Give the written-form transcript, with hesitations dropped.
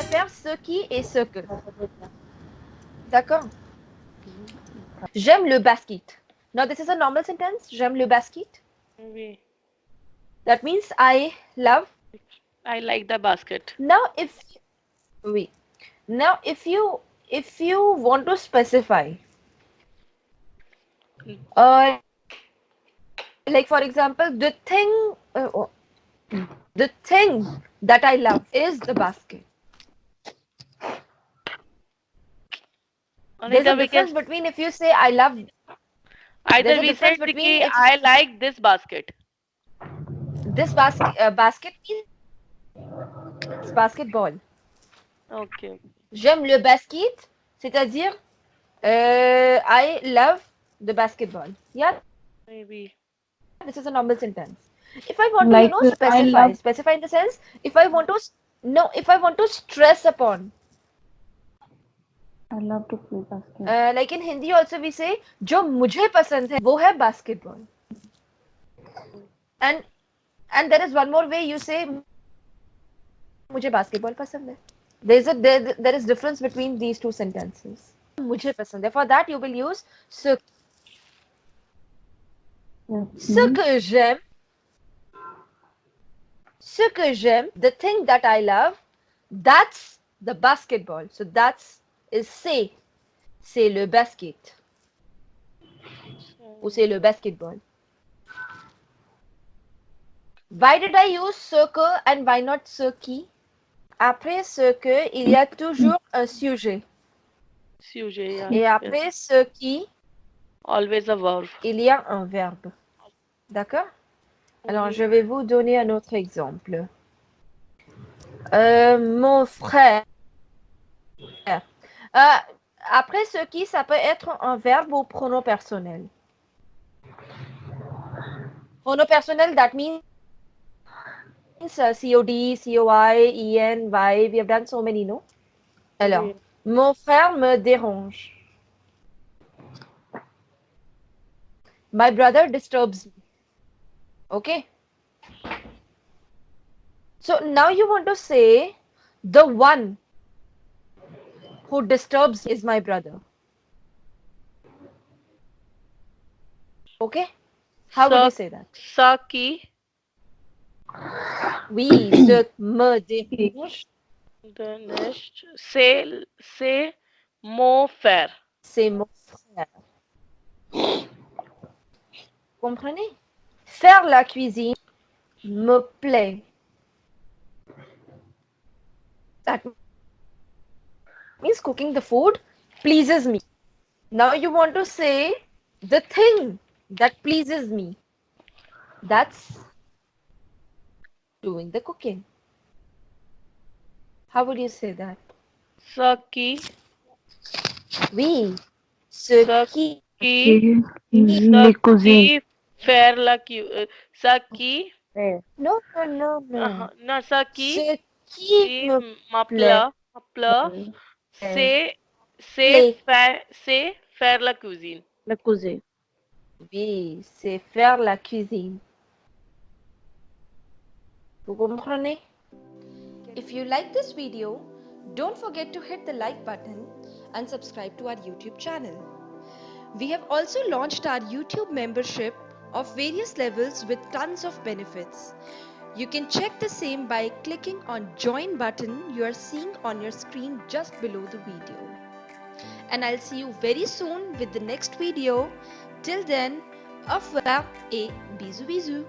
faire ce qui et ce que. D'accord? J'aime le basket. Now this is a normal sentence. J'aime le basket. Oui. That means I love. I like the basket. Now if you want to specify, like for example, the thing that I love is the basket. There's a difference between if you say I love. Either There's a we difference said between कि if I like this basket. this basket means basketball. Okay. J'aime le basket, c'est-à-dire I love the basketball. Yeah, Maybe. this is a normal sentence. If I want to, Like I love specify in the sense, if I want to stress upon, to play basket. like in Hindi also we say, जो मुझे पसंद है, वो है basketball. And there is one more way you say, मुझे basketball पसंद है. There is difference between these two sentences. मुझे पसंद है. For that you will use ce que j'aime. Ce que j'aime, the thing that I love, that's the basketball. So c'est le basket. Ou c'est le basketball. Why did I use ce que and why not ce qui? Après ce que, il y a toujours un sujet. Sujet, yeah. Et après ce qui, Always a verb. il y a un verbe. D'accord? Alors, je vais vous donner un autre exemple. Mon frère. Après ce qui, ça peut être un verbe ou pronom personnel. Pronom personnel, that means COD, COI, EN, Y. We have done so many, no? Alors, mon frère me dérange. My brother disturbs me. Okay? So now you want to say the one who disturbs is my brother. Okay? How would you say that? Ça qui. Oui, ce me dérange. The next. C'est mon frère. C'est mon frère. Comprenez? Faire la cuisine me plaît. That means cooking the food pleases me. Now you want to say the thing that pleases me. That's doing the cooking. How would you say that? Ça qui. Oui, ce Ça qui qui. Les cousines. Faire la ça qui. non, Non, ça qui. ce qui me plaît. m'appelle. C'est faire la cuisine. La cousine. Oui, c'est faire la cuisine. Vous comprenez? If you like this video, don't forget to hit the like button and subscribe to our YouTube channel. We have also launched our YouTube membership of various levels with tons of benefits. You can check the same by clicking on join button you are seeing on your screen just below the video. And I'll see you very soon with the next video. Till then, au revoir et bisous bisous.